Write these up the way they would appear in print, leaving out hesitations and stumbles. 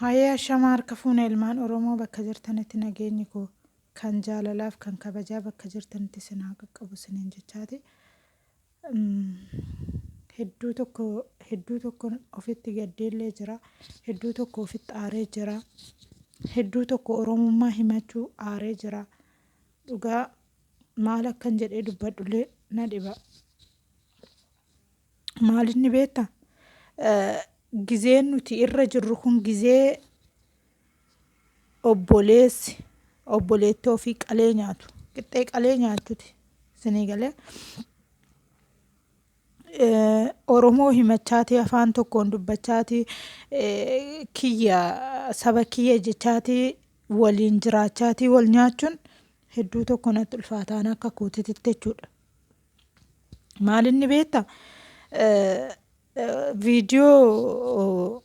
Hayya shamaar kafuuna ilmaan Oromoo bakka jirtanitti nageenyi koo kan jaalalaaf kan kabajaa bakka jirtanitti isin haa qaqqabu isiniin jechaati. Hedduu tokko ofitti gaddeellee jira. Hedduu tokko ofitti aaree jira. Hedduu tokko Oromummaa himachuu aaree jira. Dhugaa maal akkan jedhee dubbadhullee na dhiba. Maalinni beektaa? Gizeen nuti irra jirru kun gizee obboleetti ofii qalee nyaatu. Qixxee qalee nyaachuuti. Isinii galee Oromoo himachaati afaan tokkoon dubbachaati kiyya saba kiyya jechaati waliin jiraachaati wal nyaachuun hedduu tokko natti ulfaataan akka kootitti jechuudha. Maalinni beektaa? Viidiyoo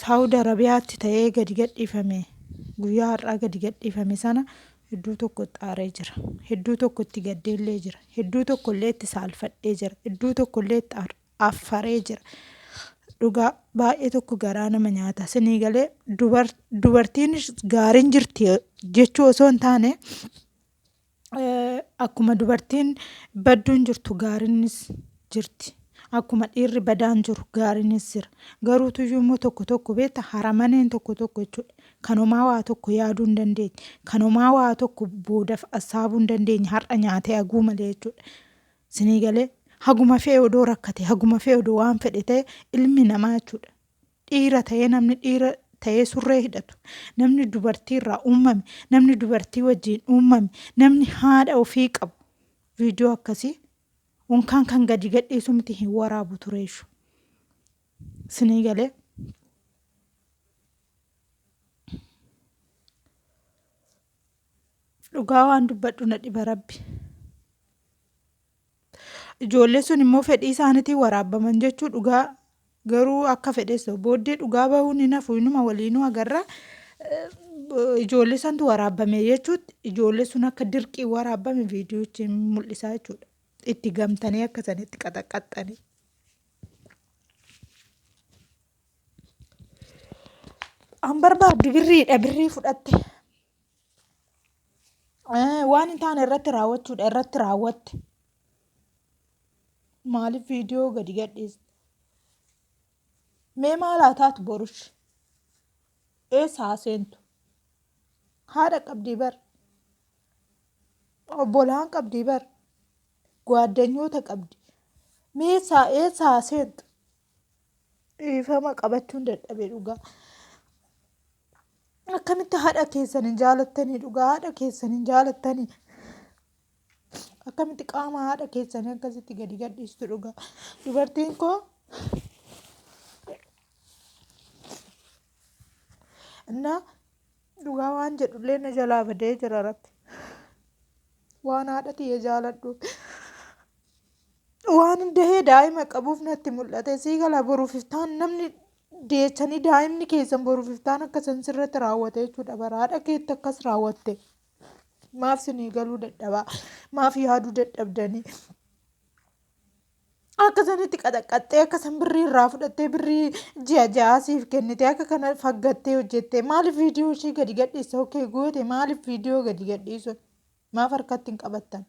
Saawud Arabiyaatti ta'ee gadi gadhiifame guyyaa har'aa gadi gadhiifame sana hedduu tokko aaree jira. Hedduu tokko itti gaddeellee jira. Hedduu tokko illee itti saalfadhee jira. Hedduu tokko illee itti affaree jira. Dhugaa baay'ee tokko garaa nama nyaata. Isinii galee dubartiin gaariin jirti jechuu osoo hin taane akkuma dubartiin badduun jirtu gaariinis jirti. Akkuma dhiirri badaan jiru gaariinis jira. Garuutu immoo tokko beektaa haramaneen tokko jechuudha. Kanumaa waa tokko yaaduu hin dandeenye. Kanumaa waa tokko boodaaf assaabuu hin dandeenye har'a nyaatee haguu malee jechuudha. Isinii galee haguma fe'ee odoo rakkate haguma fe'ee odoo waan fedhe ta'e ilmi namaa jechuudha. Dhiira ta'ee namni dhiira ta'ee surree hidhatu. Namni dubartii irraa uumame. Namni dubartii wajjin uumame. Namni haadha ofii qabu. Viidiyoo akkasii. Unkaan kan gadi gadhiisu miti hin waraabu tureessu. Isinii galee dhugaa waan dubbadhu na dhiba rabbi. Ijoollee sun immoo fedhii isaaniitiin waraabaman jechuu dhugaa garuu akka fedheessa booddee dhugaa bahuun hin hafu inuma waliinuu agarra. Ijoollee santu waraabame jechuutti ijoollee sun akka dirqii waraabame viidiyoochi mul'isaa jechuudha. Itti gamtanii akka sanitti qaxaqaxxanii. An barbaaddu birriidha birrii fudhatte. Waan hin taane irratti raawwachuudha irratti raawwatte. Maaliif viidiyoo gadi gadhiiste? Mee maal haa taatu borush? Eessa haa seentu? Haadha qabdii bar. Obbolaan qabdii bar. Gwaaddanyoota qabdi. Mee eessa haa seentu? Dhiifama qabachuun dadhabee dhugaa. Akkamitti haadha keessan hin jaalattanii dhugaa haadha keessan hin jaalattanii? Akkamitti qaama haadha keessanii akkasitti gadi gadhiistu dhugaa? Dubartiin koo innaa dhugaa waan jedhullee na jalaa badee jira rabbi. Waan haadha tiyya jaaladhu. Waan dahee daa'ima qabuuf natti mul'ate sii gala boruuf iftaan namni deechanii daa'imni keessan boruuf iftaan akkasan sirratti raawwate jechuudha bara haadha keetti akkas raawwatte. Maaf sinii galuu dadhabaa? Maaf yaaduu dadhabdanii? Akkasanitti qaxaqaxxee akkasan birrii irraa fudhattee birrii ji'a siif kennite akka kana faggattee hojjette maaliif viidiyoo ishee gadi gadhiisa? Okey goote maaliif viidiyoo gadi gadhiisu? Maaf harkatti hin qabattan?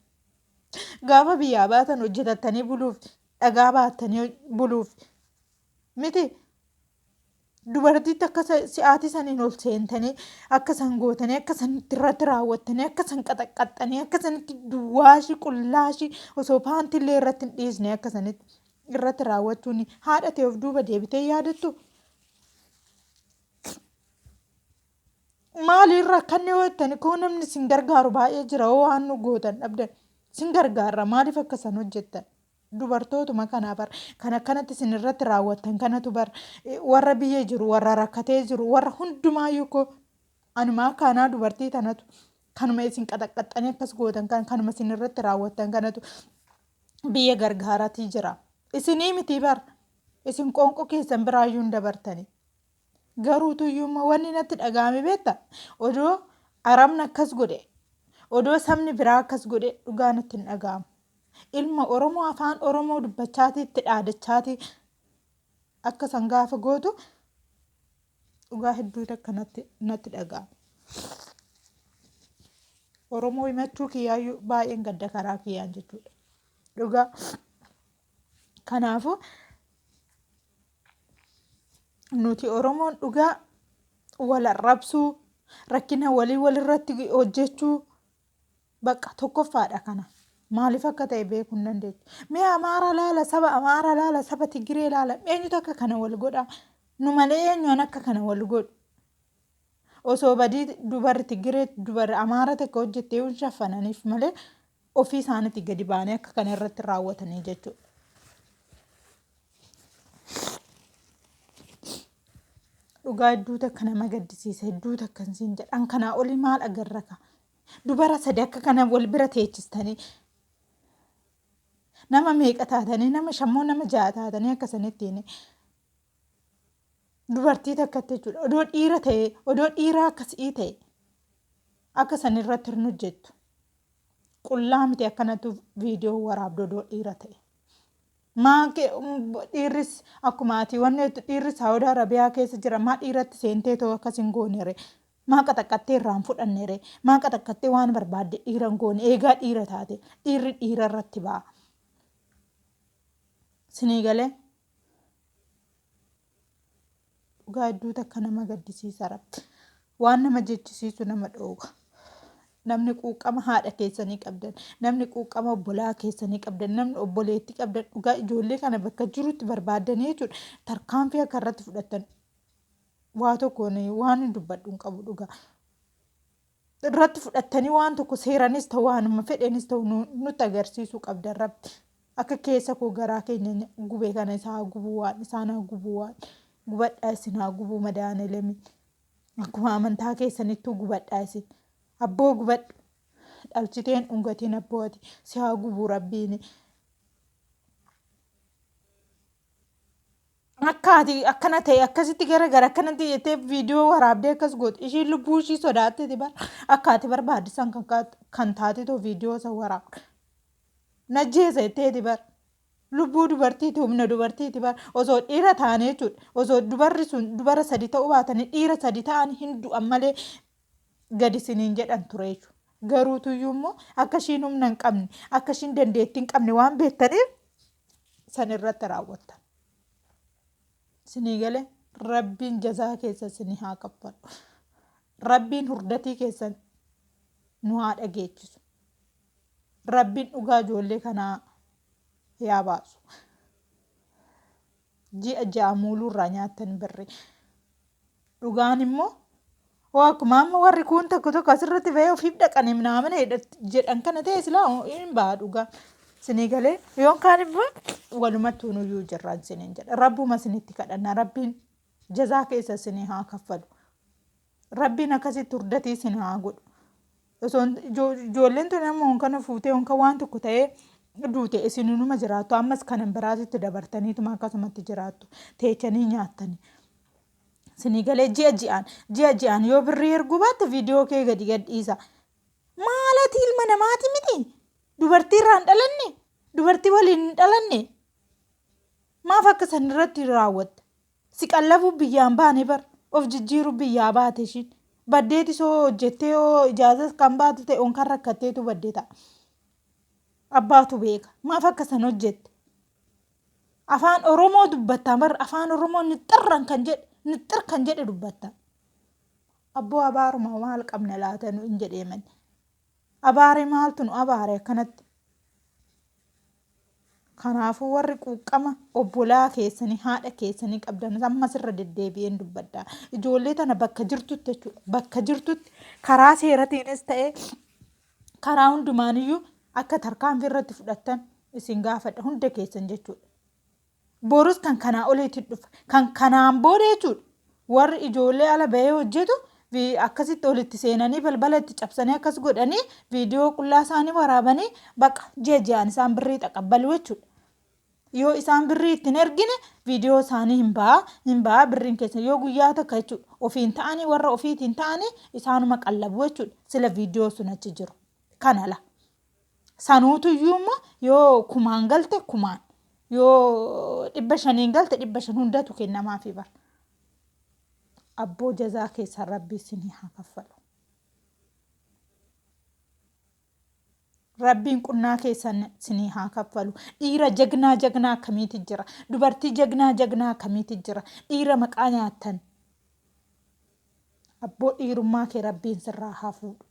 Gaafa biyyaa baatan hojjetatanii buluuf dhagaa baatanii buluuf miti dubartiitti akka si'aatii saniin ol seentanii akkasan gootanii akkasanitti irratti raawwattanii akkasan qaxaqaxxanii akkasanitti duwwaashii qullaashii osoo paantillee irratti hin dhiisne akkasanitti irratti raawwachuun haadha ta'e of duuba deebitee yaadattu. Maalirra kanneen hojjetan koo namni sin gargaaru baay'ee jira waan nu gootan dhabdan. Sin gargaarra maaliif akkasan hojjettan? Dubartootuma kanaa bar kan akkanatti sin irratti raawwattan kanatu bar warra biyya jiru warra rakkatee jiru warra hundumaayyuu koo anumaa kanaa dubartii tanatu kanuma isin qaxaqaxxanii akkas gootan kanuma sin irratti raawwattan kanatu biyya gargaaratii jira. Isinii miti bar isin qoonqoo keessan biraayyuu hin dabartanii. Garuutuyyuu wanni natti dhaga'ame beektaa? Odoo Arabni akkas godhe odoo sabni biraa akkas godhe dhugaa natti hin dhaga'amu. Ilma Oromoo afaan Oromoo dubbachaati itti dhaadachaati akka san gaafa gootu dhugaa hedduu takka natti dhaga'a. Oromoo himachuu kiyyaayyuu baay'een gadda karaa kiyyaan jechuudha. Dhugaa kanaafuu nuti Oromoon dhugaa wal arrabsuu rakkina walirratti hojjechuu bakka tokkoffaadha kana. Maaliif akka ta'e beekuu hin dandeenye. Mee Amaara laala saba Tigiree laala eenyutu akka kana wal godhaa? Nu malee eenyuun akka kana wal godhu? Osoo badii dubarri Tigiree dubarri Amaara takka hojjettee hin shaffananiif malee ofii isaaniitti gadi baanee akka kana irratti raawwatanii jechuudha. Dhugaa hedduu takka nama gaddisiisa hedduu takka hin jedhan kanaa olii maal agarra ka? Dubara sadii akka kana wal bira teechistanii nama meeqa taatanii nama shammoo nama ja'a taatanii akkasanitti dubartii takkatti jechuudha. Odoo dhiira ta'e odoo dhiiraa akkasii ta'e akka sanirratti hin hojjettu. Qullaa miti akkanatu viidiyoo waraabdu odoo dhiira ta'e. Dhiirris akkuma ati wanni dhiirri Saawud Arabiyaa keessa jira maa dhiiratti seentee too akkas hin goonere. Maa qaxaqqattee irraan fudhannere. Maa qaxaqqattee waan barbaadde dhiira hin goone eegaa dhiira taate dhiirri dhiira irratti ba'a. Sinii galee dhugaa hedduu takka nama gaddisiisa rabbi. Waan nama jechisiisu nama dhooga. Namni quuqama haadha keessanii qabdan, namni quuqama obbolaa keessanii qabdan, namni obboleettii qabdan dhugaa ijoollee kana bakka jirutti barbaaddanii jechuudha. Tarkaanfii akka irratti fudhatan waa tokkoon waan hin dubbadhu hin qabu dhugaa. Irratti fudhattanii waan tokko seeranis ta'u waanuma fedhenis ta'u nutti agarsiisuu qabdan rabbi. Akka keessa koo garaa keenya gubee kana isaa gubuu waan isaan haa gubuu waan gubadhaa isin haa gubuu madaane lemi. Akkuma amantaa keessanittuu gubadhaa isin. Abboo gubadhu dhalchiteen dhungatiin abbooti si haa gubuu rabbiin. Akkaati akkana ta'e akkasitti gara akkanatti jettee viidiyoo waraabdee akkas goote ishiin lubbuu ishii sodaatteti bara akkaati barbaaddisan kan taatitoo viidiyoo isa waraabdu. Najjeesa jetteeti bara lubbuu dubartiiti humna dubartiiti bara osoo dhiira taane jechuudha. Osoo dubarri sun dubara sadi ta'uu baatanii dhiira sadi ta'an hin du'an malee gadi siniin jedhan ture jechuudha. Garuutuyyuu immoo akka ishiin humna hin qabne akka ishiin dandeettii hin qabne waan beektaniif san irratti raawwattan. Sinii galee rabbiin jazaa keessa sinii haa kaffalchu. Rabbiin hurdatii keessan nu haa dhageechisu. Rabbiin dhugaa ijoollee kanaa yaa baasu. Ji'a muuluurraa nyaattan birri. Dhugaan immoo akkuma amma warri kun tokko asirratti bahee ofiif dhaqanii naamana jedhan kana ta'e silaa hin baha dhugaa. Sinii galee yookaan immoo walumattuu nuyyuu jirraan siniin jedha. Rabbuma sinitti kadhanna. Rabbiin jazaa keessa sinii haa kaffalu. Rabbiin akkasitti hurdatii sinii haa godhu. Ijoolleen tun amma kana fuutee waan tokko ta'ee duute isinuma jiraattu. Ammas kanan biraatitti dabartaniituma akkasumatti jiraattu. Teechanii nyaattanii. Sinii galee ji'a ji'aan yoo birrii erguu baatte viidiyoo kee gadi gadhiisa. Maalati ilma namaati miti? Dubartii irraan dhalanne? Dubartii waliin hin dhalanne? Maaf akka san irratti raawwatte? Si qallabuuf biyyaan baane bar of jijjiiruuf biyyaa baate ishiin. Baddeeti soo hojjettee yoo ijaazas kan baatu ta'e on kan rakkatteetu baddee ta'a. Abbaatu beeka. Maaf akka san hojjette? Afaan Oromoo dubbattaa bar afaan Oromoo nixxir kan jedhe dubbattaa. Abboo abaaruma maal qabna laata nu hin jedheeman. Abaaree maaltu nu abaaree akkanatti? Kanaafuu warri quuqama obbolaa keessanii haadha keessanii qabdan ammas irra deddeebi'een dubbaddaa. Ijoollee tana bakka jirtutti jechuudha. Bakka jirtutti karaa seeratiinis ta'ee karaa hundumaaniyyuu akka tarkaanfii irratti fudhattan isin gaafadha hunda keessan jechuudha. Borus kan kanaa oliitti dhufa. Kan kanaan booda jechuudha. Warri ijoollee ala bahee hojjetu akkasitti olitti seenanii balbala itti cabsanii akkas godhanii viidiyoo qullaa isaanii waraabanii bakka ji'aan isaan birrii xaqabbalu jechuudha. Yoo isaan birrii ittiin ergine viidiyoo isaanii hin ba'a birriin keessa yoo guyyaa takka jechuudha. Ofiin ta'anii warra ofiitiin ta'anii isaanuma qallabu jechuudha. Sila viidiyoo sun achi jiru. Kanala. Sanuutuyyuu immoo yoo kumaan galte kumaan yoo 500 galte 500 hundatu kennamaafi bara. abboo jazaa keessan rabbii isinii haa kaffalu. Rabbiin qunnaa keessan isinii haa kaffalu. Dhiira jagnaa akkamiiti jira? Dubartii jagnaa akkamiiti jira? Dhiira maqaa nyaattan. Abboo dhiirummaa kee rabbiin sirraa haa fuudhu.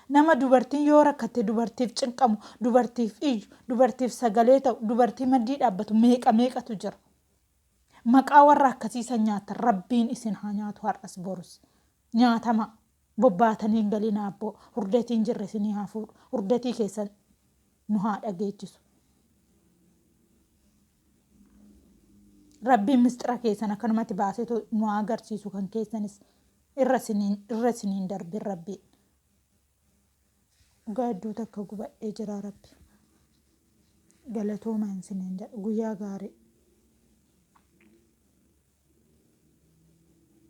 Nama dubartiin yoo rakkatte dubartiif cinqamu, dubartiif iyyu, dubartiif sagalee ta'u, dubartii maddii dhaabbatu meeqatu jira. Maqaa warra akkasiisan nyaatan rabbiin isin haa nyaatu har'as borus. Nyaatama bobbaatanii hin galin abboo. Hurdeetiin jirre isinii haa fuudhu. Hurdeetii keessan nu haa dhageechisu. Rabbiin mistira keessan akkanumatti baaseetu nu agarsiisu kan keessanis irra isiniin darbin rabbiin. Gaadduu takka gubadhee jira rabbi. Galatoomaa isiniin jedha guyyaa gaarii.